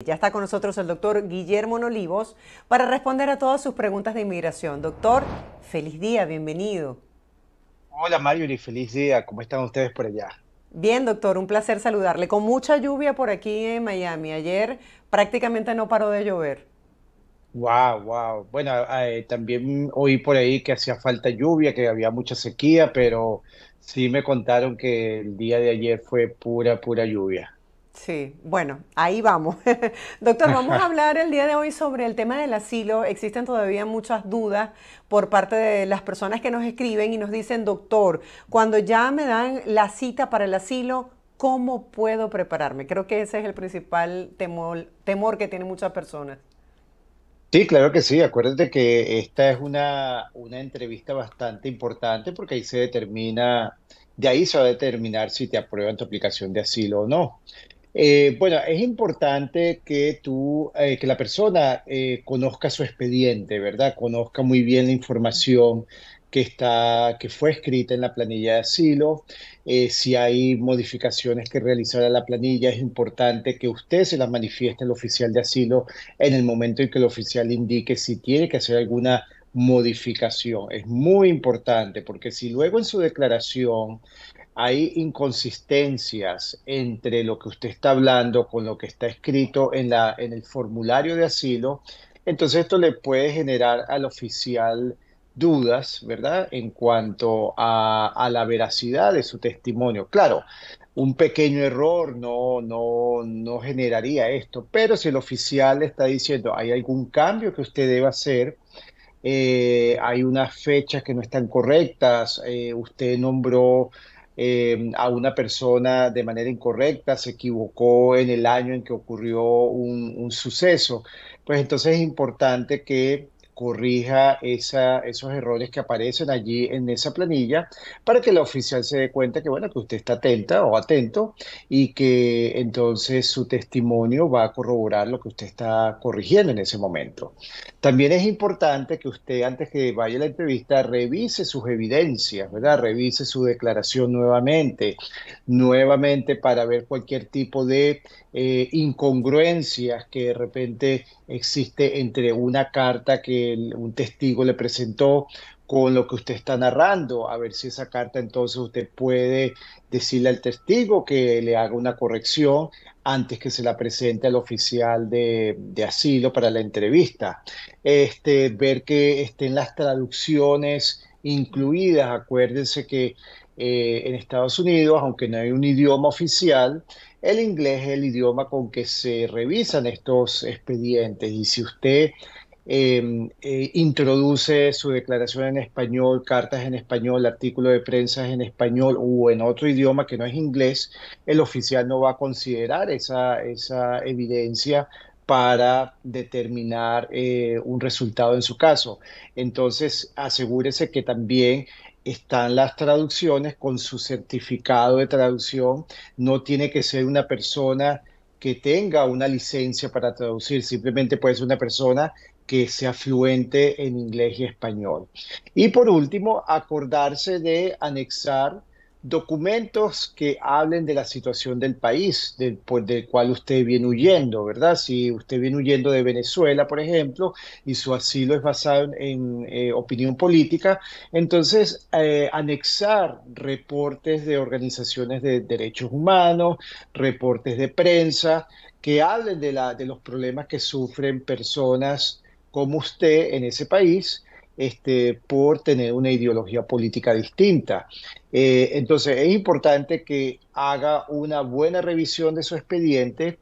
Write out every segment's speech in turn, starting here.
Ya está con nosotros el doctor Guillermo Olivos para responder a todas sus preguntas de inmigración. Doctor, feliz día, bienvenido. Hola Mario, feliz día. ¿Cómo están ustedes por allá? Bien, doctor, un placer saludarle. Con mucha lluvia por aquí en Miami. Ayer prácticamente no paró de llover. Wow, wow. Bueno, también oí por ahí que hacía falta lluvia, que había mucha sequía, pero sí me contaron que el día de ayer fue pura, pura lluvia. Sí, bueno, ahí vamos. Doctor, vamos a hablar el día de hoy sobre el tema del asilo. Existen todavía muchas dudas por parte de las personas que nos escriben y nos dicen, doctor, cuando ya me dan la cita para el asilo, ¿cómo puedo prepararme? Creo que ese es el principal temor que tienen muchas personas. Sí, claro que sí. Acuérdate que esta es una entrevista bastante importante porque ahí se determina, de ahí se va a determinar si te aprueban tu aplicación de asilo o no. Bueno, es importante que que la persona conozca su expediente, ¿verdad? Conozca muy bien la información que fue escrita en la planilla de asilo. Si hay modificaciones que realizar a la planilla, es importante que usted se las manifieste al oficial de asilo en el momento en que el oficial indique si tiene que hacer alguna modificación. Es muy importante porque si luego en su declaración hay inconsistencias entre lo que usted está hablando con lo que está escrito en en el formulario de asilo, entonces esto le puede generar al oficial dudas, ¿verdad? En cuanto a la veracidad de su testimonio. Claro, un pequeño error no generaría esto, pero si el oficial le está diciendo hay algún cambio que usted debe hacer, hay unas fechas que no están correctas, usted nombró a una persona de manera incorrecta, se equivocó en el año en que ocurrió un suceso, pues entonces es importante que corrija esos errores que aparecen allí en esa planilla para que el oficial se dé cuenta que, bueno, que usted está atenta o atento y que entonces su testimonio va a corroborar lo que usted está corrigiendo en ese momento. También es importante que usted, antes que vaya a la entrevista, revise sus evidencias, ¿verdad? Revise su declaración nuevamente para ver cualquier tipo de incongruencias que de repente existe entre una carta que un testigo le presentó con lo que usted está narrando, a ver si esa carta entonces usted puede decirle al testigo que le haga una corrección antes que se la presente al oficial de asilo para la entrevista. Ver que estén las traducciones incluidas. Acuérdense que en Estados Unidos, aunque no hay un idioma oficial, el inglés es el idioma con que se revisan estos expedientes. Y si usted introduce su declaración en español, cartas en español, artículo de prensa en español o en otro idioma que no es inglés, el oficial no va a considerar esa evidencia para determinar un resultado en su caso. Entonces, asegúrese que también están las traducciones con su certificado de traducción. No tiene que ser una persona que tenga una licencia para traducir, simplemente puede ser una persona que sea fluente en inglés y español. Y por último, acordarse de anexar documentos que hablen de la situación del país del cual usted viene huyendo, ¿verdad? Si usted viene huyendo de Venezuela, por ejemplo, y su asilo es basado en opinión política, entonces anexar reportes de organizaciones de derechos humanos, reportes de prensa, que hablen de los problemas que sufren personas como usted en ese país, por tener una ideología política distinta. Entonces, es importante que haga una buena revisión de su expediente,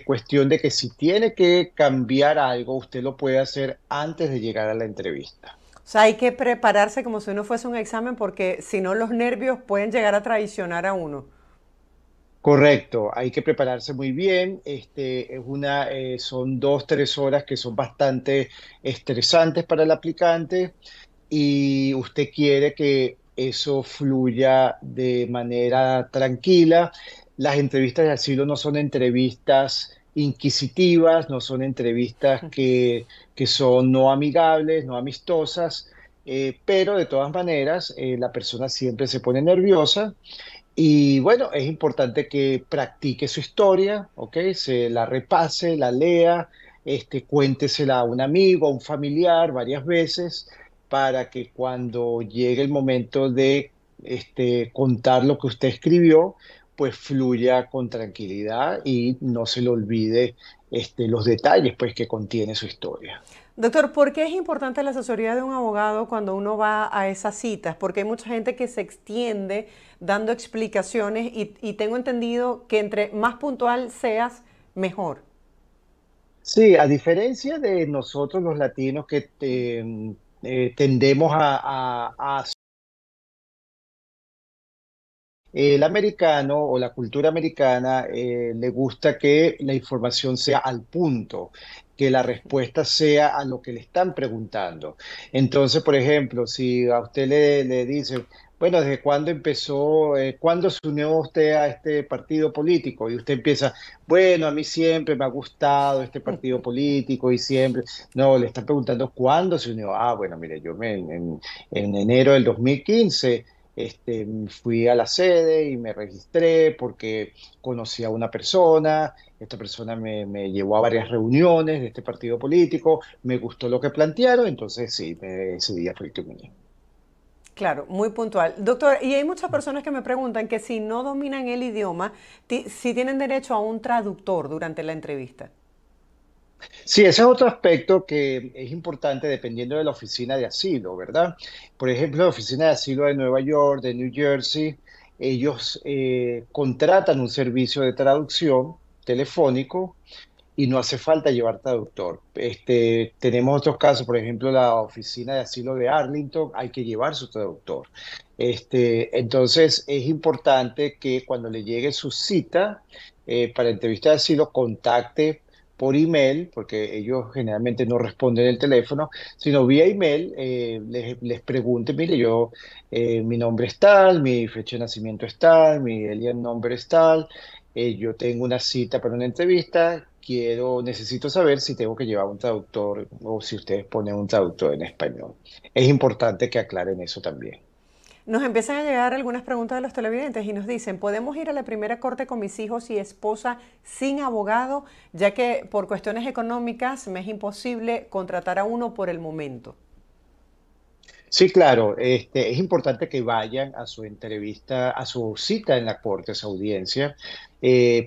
cuestión de que si tiene que cambiar algo, usted lo puede hacer antes de llegar a la entrevista. O sea, hay que prepararse como si uno fuese un examen porque si no los nervios pueden llegar a traicionar a uno. Correcto, hay que prepararse muy bien. Son 2, 3 horas que son bastante estresantes para el aplicante y usted quiere que eso fluya de manera tranquila. Las entrevistas de asilo no son entrevistas inquisitivas, no son entrevistas que son no amigables, no amistosas, pero de todas maneras la persona siempre se pone nerviosa Y bueno, es importante que practique su historia, ¿ok? Se la repase, la lea, cuéntesela a un amigo, a un familiar varias veces, para que cuando llegue el momento de contar lo que usted escribió, pues fluya con tranquilidad y no se le olvide los detalles pues, que contiene su historia. Doctor, ¿por qué es importante la asesoría de un abogado cuando uno va a esas citas? Porque hay mucha gente que se extiende dando explicaciones y tengo entendido que entre más puntual seas, mejor. Sí, a diferencia de nosotros los latinos que tendemos a el americano o la cultura americana le gusta que la información sea al punto, que la respuesta sea a lo que le están preguntando. Entonces, por ejemplo, si a usted le dicen, bueno, ¿desde cuándo empezó, cuándo se unió usted a este partido político? Y usted empieza, bueno, a mí siempre me ha gustado este partido político y siempre, no, le están preguntando cuándo se unió. Ah, bueno, mire, en enero del 2015 fui a la sede y me registré porque conocí a una persona, esta persona me llevó a varias reuniones de este partido político, me gustó lo que plantearon, entonces sí, ese día fue el que me uní. Claro, muy puntual. Doctor, y hay muchas personas que me preguntan que si no dominan el idioma, si tienen derecho a un traductor durante la entrevista. Sí, ese es otro aspecto que es importante dependiendo de la oficina de asilo, ¿verdad? Por ejemplo, la oficina de asilo de Nueva York, de New Jersey, ellos contratan un servicio de traducción telefónico y no hace falta llevar traductor. Tenemos otros casos, por ejemplo, la oficina de asilo de Arlington, hay que llevar su traductor. Entonces, es importante que cuando le llegue su cita para entrevista de asilo, contacte por email, porque ellos generalmente no responden el teléfono, sino vía email, les pregunte, mire, mi nombre es tal, mi fecha de nacimiento es tal, mi alien nombre es tal, yo tengo una cita para una entrevista, necesito saber si tengo que llevar un traductor o si ustedes ponen un traductor en español. Es importante que aclaren eso también. Nos empiezan a llegar algunas preguntas de los televidentes y nos dicen, ¿podemos ir a la primera corte con mis hijos y esposa sin abogado, ya que por cuestiones económicas me es imposible contratar a uno por el momento? Sí, claro, es importante que vayan a su entrevista, a su cita en la corte, a su audiencia.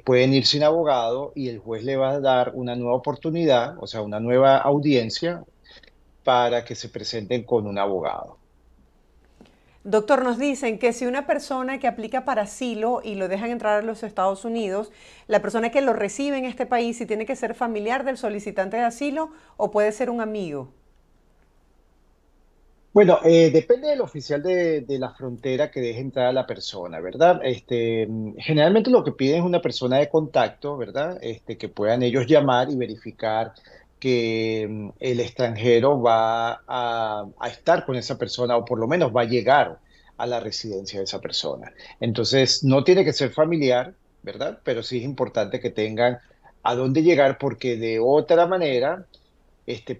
Pueden ir sin abogado y el juez le va a dar una nueva oportunidad, o sea, una nueva audiencia para que se presenten con un abogado. Doctor, nos dicen que si una persona que aplica para asilo y lo dejan entrar a los Estados Unidos, la persona que lo recibe en este país, si tiene que ser familiar del solicitante de asilo o puede ser un amigo. Bueno, depende del oficial de la frontera que deje entrar a la persona, ¿verdad? Generalmente lo que piden es una persona de contacto, ¿verdad? Que puedan ellos llamar y verificar que el extranjero va a estar con esa persona o por lo menos va a llegar a la residencia de esa persona. Entonces, no tiene que ser familiar, ¿verdad? Pero sí es importante que tengan a dónde llegar porque de otra manera,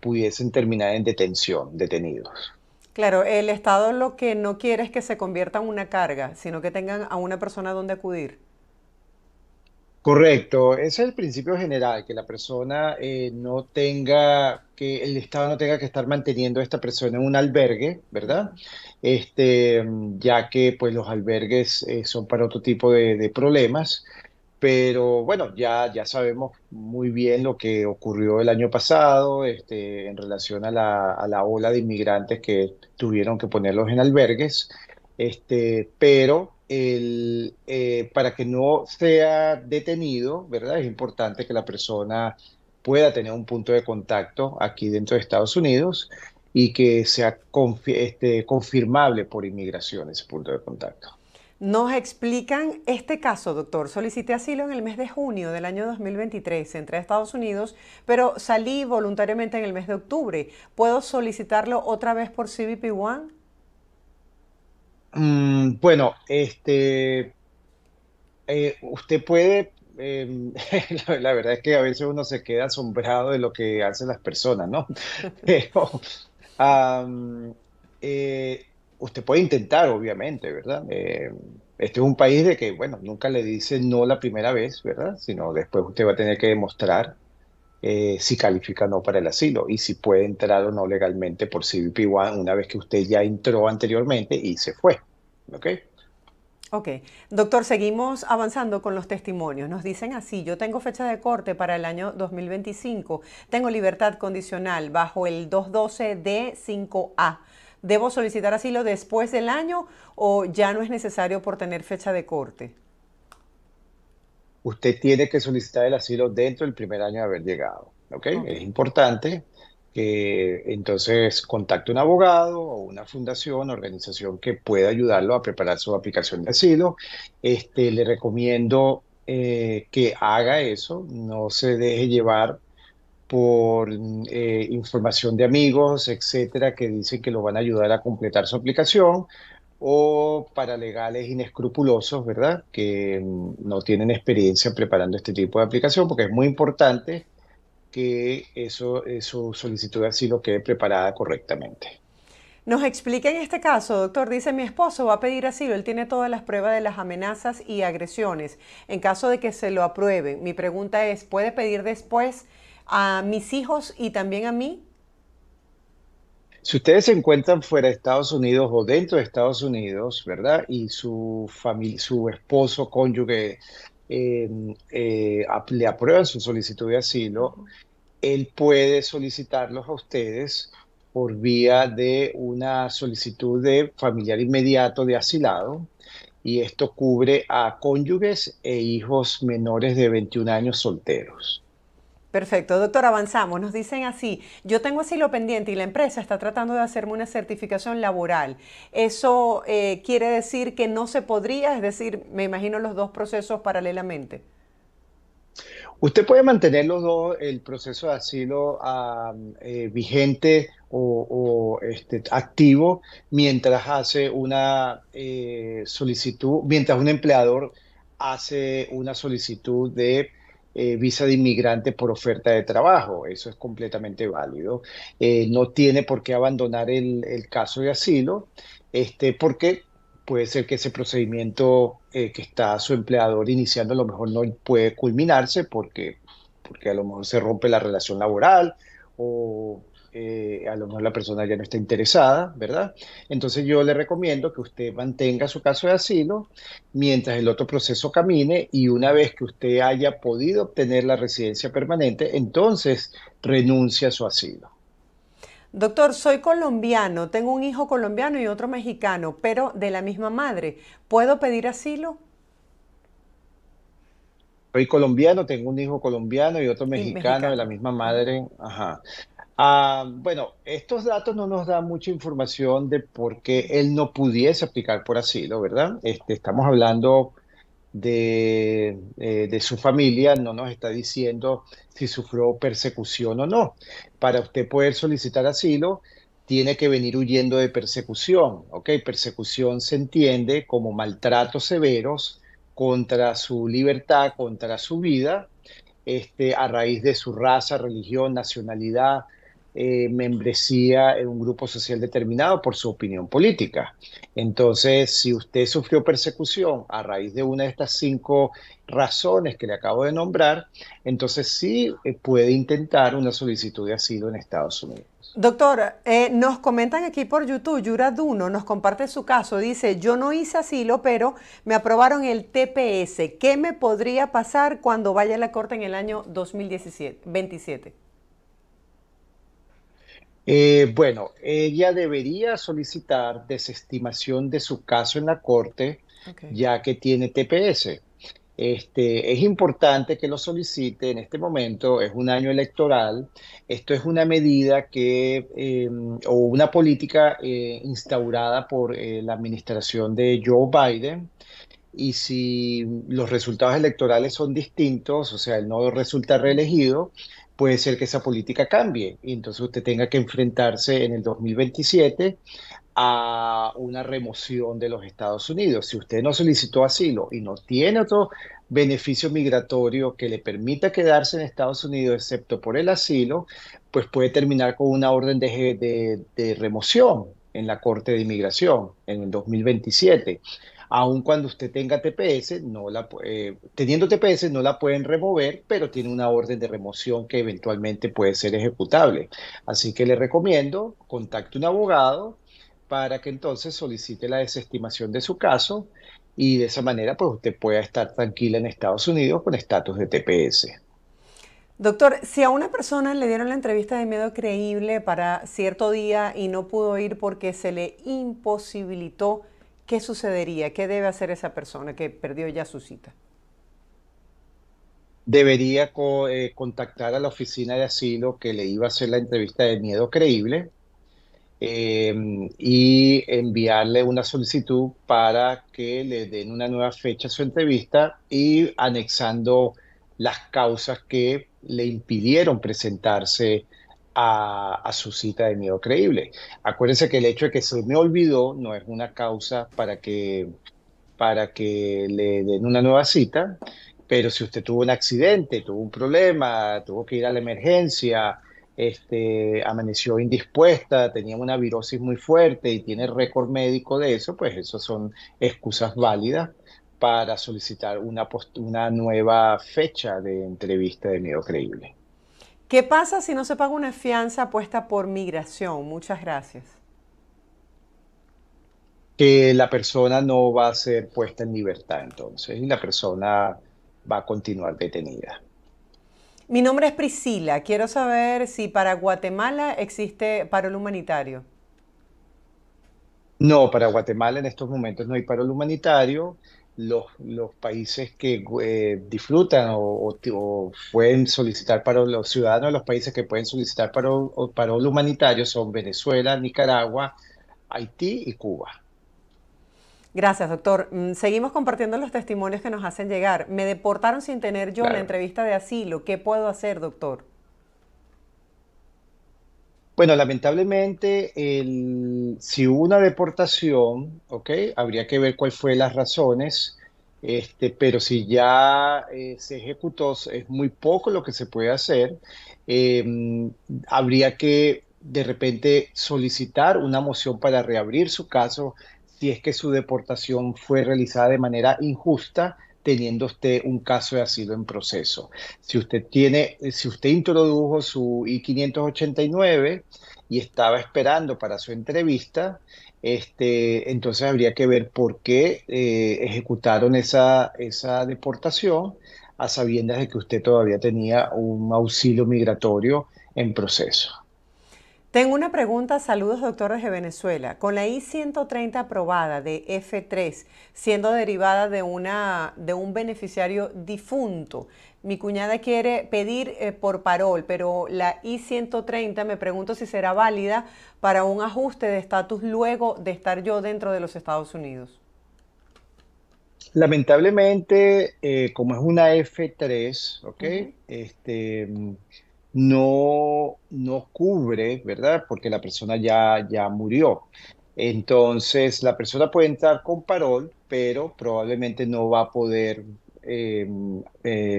pudiesen terminar en detención, detenidos. Claro, el Estado lo que no quiere es que se convierta en una carga, sino que tengan a una persona donde acudir. Correcto, ese es el principio general, que la persona no tenga, que el Estado no tenga que estar manteniendo a esta persona en un albergue, ¿verdad? Ya que pues los albergues son para otro tipo de problemas, pero bueno, ya sabemos muy bien lo que ocurrió el año pasado, en relación a la ola de inmigrantes que tuvieron que ponerlos en albergues, pero para que no sea detenido, ¿verdad? Es importante que la persona pueda tener un punto de contacto aquí dentro de Estados Unidos y que sea confirmable por inmigración ese punto de contacto. Nos explican este caso, doctor. Solicité asilo en el mes de junio del año 2023. Entré a Estados Unidos, pero salí voluntariamente en el mes de octubre. ¿Puedo solicitarlo otra vez por CBP One? Bueno, usted puede, la verdad es que a veces uno se queda asombrado de lo que hacen las personas, ¿no? Pero am, usted puede intentar, obviamente, ¿verdad? este es un país de que, bueno, nunca le dice no la primera vez, ¿verdad? Sino después usted va a tener que demostrar si califica o no para el asilo y si puede entrar o no legalmente por CBP-1 una vez que usted ya entró anteriormente y se fue. ¿Ok? Ok, doctor, seguimos avanzando con los testimonios. Nos dicen así, yo tengo fecha de corte para el año 2025, tengo libertad condicional bajo el 212D5A. ¿Debo solicitar asilo después del año o ya no es necesario por tener fecha de corte? Usted tiene que solicitar el asilo dentro del primer año de haber llegado. ¿Ok? Ok. Es importante que entonces contacte un abogado o una fundación, organización que pueda ayudarlo a preparar su aplicación de asilo. Le recomiendo que haga eso, no se deje llevar por información de amigos, etcétera, que dicen que lo van a ayudar a completar su aplicación, o paralegales inescrupulosos, ¿verdad? Que no tienen experiencia preparando este tipo de aplicación, porque es muy importante que su solicitud de asilo quede preparada correctamente. Nos explica en este caso, doctor, dice mi esposo va a pedir asilo, él tiene todas las pruebas de las amenazas y agresiones. En caso de que se lo aprueben, mi pregunta es, ¿puede pedir después a mis hijos y también a mí? Si ustedes se encuentran fuera de Estados Unidos o dentro de Estados Unidos, ¿verdad? Y su familia, su esposo, cónyuge, eh, le aprueban su solicitud de asilo, él puede solicitarlos a ustedes por vía de una solicitud de familiar inmediato de asilado, y esto cubre a cónyuges e hijos menores de 21 años solteros. Perfecto, doctor, avanzamos. Nos dicen así, yo tengo asilo pendiente y la empresa está tratando de hacerme una certificación laboral. ¿Eso quiere decir que no se podría? Es decir, me imagino los dos procesos paralelamente. Usted puede mantener los dos, el proceso de asilo vigente activo mientras hace una solicitud, mientras un empleador hace una solicitud de visa de inmigrante por oferta de trabajo. Eso es completamente válido. No tiene por qué abandonar el caso de asilo, porque puede ser que ese procedimiento que está su empleador iniciando a lo mejor no puede culminarse porque a lo mejor se rompe la relación laboral o a lo mejor la persona ya no está interesada, ¿verdad? Entonces yo le recomiendo que usted mantenga su caso de asilo mientras el otro proceso camine, y una vez que usted haya podido obtener la residencia permanente, entonces renuncia a su asilo. Doctor, soy colombiano, tengo un hijo colombiano y otro mexicano, pero de la misma madre. ¿Puedo pedir asilo? Soy colombiano, tengo un hijo colombiano y otro Y mexicano de la mexicano. misma madre. Ajá. Bueno, estos datos no nos dan mucha información de por qué él no pudiese aplicar por asilo, ¿verdad? Estamos hablando de su familia, no nos está diciendo si sufrió persecución o no. Para usted poder solicitar asilo, tiene que venir huyendo de persecución, ¿ok? Persecución se entiende como maltratos severos contra su libertad, contra su vida, a raíz de su raza, religión, nacionalidad, membresía en un grupo social determinado, por su opinión política. Entonces, si usted sufrió persecución a raíz de una de estas 5 razones que le acabo de nombrar, entonces sí puede intentar una solicitud de asilo en Estados Unidos. Doctor, nos comentan aquí por YouTube, Yura Duno nos comparte su caso, dice, yo no hice asilo, pero me aprobaron el TPS. ¿Qué me podría pasar cuando vaya a la corte en el año 2027? Bueno, ella debería solicitar desestimación de su caso en la corte, Ok. ya que tiene TPS. Es importante que lo solicite en este momento, es un año electoral. Esto es una medida o una política instaurada por la administración de Joe Biden. Y si los resultados electorales son distintos, o sea, él no resulta reelegido, puede ser que esa política cambie y entonces usted tenga que enfrentarse en el 2027 a una remoción de los Estados Unidos. Si usted no solicitó asilo y no tiene otro beneficio migratorio que le permita quedarse en Estados Unidos, excepto por el asilo, pues puede terminar con una orden de remoción en la Corte de Inmigración en el 2027. Aun cuando usted tenga TPS, teniendo TPS no la pueden remover, pero tiene una orden de remoción que eventualmente puede ser ejecutable. Así que le recomiendo, contacte un abogado para que entonces solicite la desestimación de su caso y de esa manera pues usted pueda estar tranquila en Estados Unidos con estatus de TPS. Doctor, si a una persona le dieron la entrevista de miedo creíble para cierto día y no pudo ir porque se le imposibilitó, ¿qué sucedería? ¿Qué debe hacer esa persona que perdió ya su cita? Debería contactar a la oficina de asilo que le iba a hacer la entrevista de miedo creíble eh, y enviarle una solicitud para que le den una nueva fecha a su entrevista y anexando las causas que le impidieron presentarse a su cita de miedo creíble. Acuérdense que el hecho de que se me olvidó no es una causa para que le den una nueva cita, pero si usted tuvo un accidente, tuvo un problema, tuvo que ir a la emergencia, amaneció indispuesta, tenía una virosis muy fuerte y tiene récord médico de eso, pues eso son excusas válidas para solicitar una nueva fecha de entrevista de miedo creíble. ¿Qué pasa si no se paga una fianza puesta por migración? Muchas gracias. Que la persona no va a ser puesta en libertad entonces y la persona va a continuar detenida. Mi nombre es Priscila. Quiero saber si para Guatemala existe paro humanitario. No, para Guatemala en estos momentos no hay paro humanitario. Los países que disfrutan o pueden solicitar paro, los ciudadanos de los países que pueden solicitar paro humanitario son Venezuela, Nicaragua, Haití y Cuba. Gracias, doctor. Seguimos compartiendo los testimonios que nos hacen llegar. Me deportaron sin tener yo la Claro. entrevista de asilo. ¿Qué puedo hacer, doctor? Bueno, lamentablemente, si hubo una deportación, ¿ok? Habría que ver cuáles fueron las razones, pero si ya se ejecutó, es muy poco lo que se puede hacer. Eh, Habría que de repente solicitar una moción para reabrir su caso si es que su deportación fue realizada de manera injusta, teniendo usted un caso de asilo en proceso. Si usted introdujo su I-589 y estaba esperando para su entrevista, entonces habría que ver por qué ejecutaron esa deportación a sabiendas de que usted todavía tenía un auxilio migratorio en proceso. Tengo una pregunta, saludos doctor desde Venezuela. Con la I-130 aprobada de F3, siendo derivada de un beneficiario difunto, mi cuñada quiere pedir por parol, pero la I-130 me pregunto si será válida para un ajuste de estatus luego de estar yo dentro de los Estados Unidos. Lamentablemente, como es una F3, ¿ok? Ujú. No cubre, ¿verdad? Porque la persona ya murió. Entonces, la persona puede entrar con parol, pero probablemente no va a poder eh,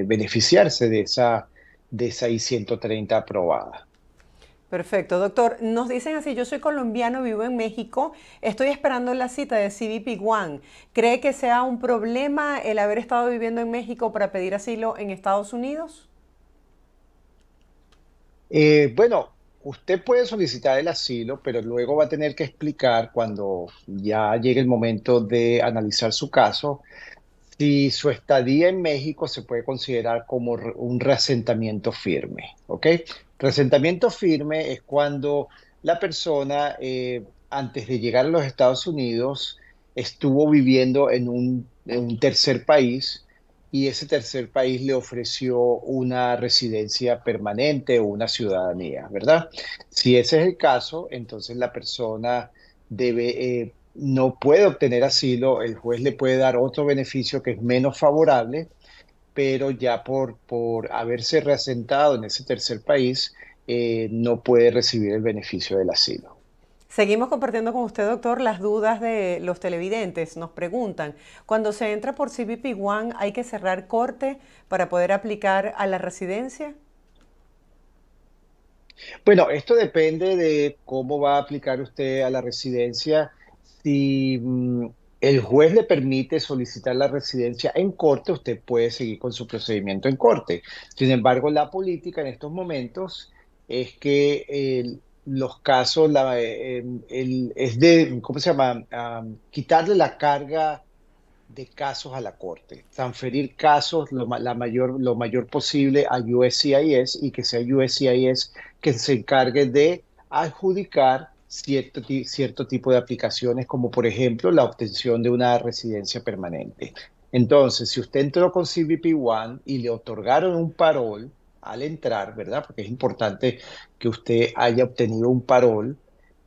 beneficiarse de esa I-130 aprobada. Perfecto, doctor. Nos dicen así, yo soy colombiano, vivo en México, estoy esperando la cita de CBP One. ¿Cree que sea un problema el haber estado viviendo en México para pedir asilo en Estados Unidos? Bueno, usted puede solicitar el asilo, pero luego va a tener que explicar cuando ya llegue el momento de analizar su caso si su estadía en México se puede considerar como un reasentamiento firme, ¿ok? Reasentamiento firme es cuando la persona, antes de llegar a los Estados Unidos, estuvo viviendo en un tercer país y ese tercer país le ofreció una residencia permanente o una ciudadanía, ¿verdad? Si ese es el caso, entonces la persona no puede obtener asilo, el juez le puede dar otro beneficio que es menos favorable, pero ya por haberse reasentado en ese tercer país, no puede recibir el beneficio del asilo. Seguimos compartiendo con usted, doctor, las dudas de los televidentes. Nos preguntan, cuando se entra por CBP One, ¿hay que cerrar corte para poder aplicar a la residencia? Bueno, esto depende de cómo va a aplicar usted a la residencia. Si el juez le permite solicitar la residencia en corte, usted puede seguir con su procedimiento en corte. Sin embargo, la política en estos momentos es que los casos es de, ¿cómo se llama? Quitarle la carga de casos a la corte, transferir casos lo mayor posible a USCIS y que sea USCIS que se encargue de adjudicar cierto tipo de aplicaciones, como por ejemplo la obtención de una residencia permanente. Entonces, si usted entró con CBP-1 y le otorgaron un parol al entrar, ¿verdad? Porque es importante que usted haya obtenido un parol.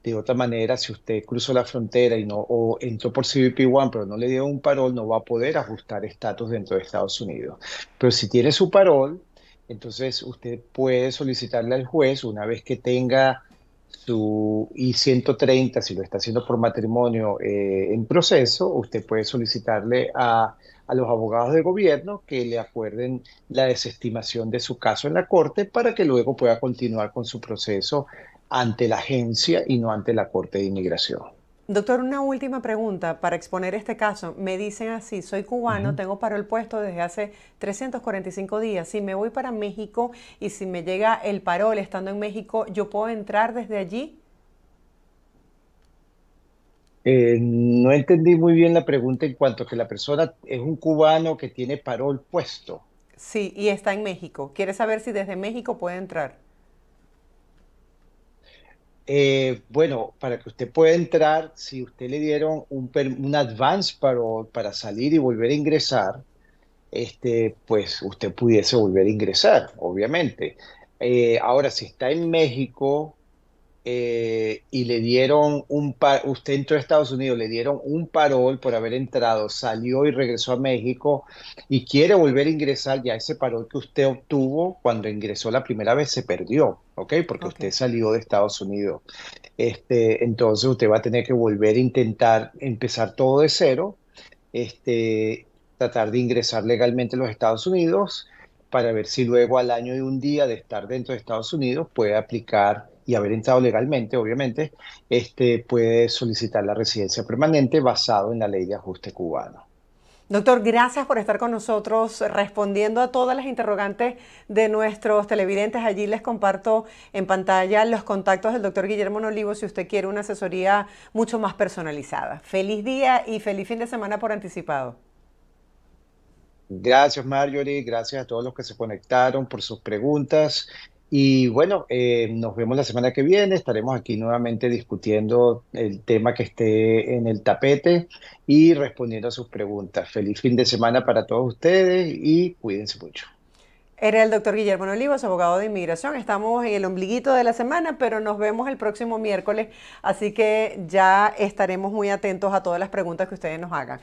De otra manera, si usted cruzó la frontera y no, o entró por CBP-1, pero no le dieron un parol, no va a poder ajustar estatus dentro de Estados Unidos. Pero si tiene su parol, entonces usted puede solicitarle al juez una vez que tenga su I-130, si lo está haciendo por matrimonio en proceso, usted puede solicitarle a los abogados de gobierno que le acuerden la desestimación de su caso en la corte para que luego pueda continuar con su proceso ante la agencia y no ante la Corte de Inmigración. Doctor, una última pregunta para exponer este caso. Me dicen así, soy cubano, Ujú. tengo paro el puesto desde hace 345 días. Si me voy para México y si me llega el parol estando en México, ¿yo puedo entrar desde allí? No entendí muy bien la pregunta en cuanto a que la persona es un cubano que tiene parol puesto. Sí, y está en México. ¿Quiere saber si desde México puede entrar? Bueno, para que usted pueda entrar, si usted le dieron un advance parole para salir y volver a ingresar, pues usted pudiese volver a ingresar, obviamente. Ahora, si está en México y le dieron usted entró a Estados Unidos, le dieron un parol por haber entrado, salió y regresó a México y quiere volver a ingresar, ya ese parol que usted obtuvo cuando ingresó la primera vez se perdió, ¿ok? Porque Ok. usted salió de Estados Unidos. Entonces usted va a tener que volver a intentar empezar todo de cero, tratar de ingresar legalmente a los Estados Unidos para ver si luego al año y un día de estar dentro de Estados Unidos puede aplicar y haber entrado legalmente, obviamente, puede solicitar la residencia permanente basado en la ley de ajuste cubano. Doctor, gracias por estar con nosotros respondiendo a todas las interrogantes de nuestros televidentes. Allí les comparto en pantalla los contactos del doctor Guillermo Nolivo si usted quiere una asesoría mucho más personalizada. Feliz día y feliz fin de semana por anticipado. Gracias, Marjorie. Gracias a todos los que se conectaron por sus preguntas. Y bueno, nos vemos la semana que viene. Estaremos aquí nuevamente discutiendo el tema que esté en el tapete y respondiendo a sus preguntas. Feliz fin de semana para todos ustedes y cuídense mucho. Era el doctor Guillermo Olivos, abogado de inmigración. Estamos en el ombliguito de la semana, pero nos vemos el próximo miércoles, así que ya estaremos muy atentos a todas las preguntas que ustedes nos hagan.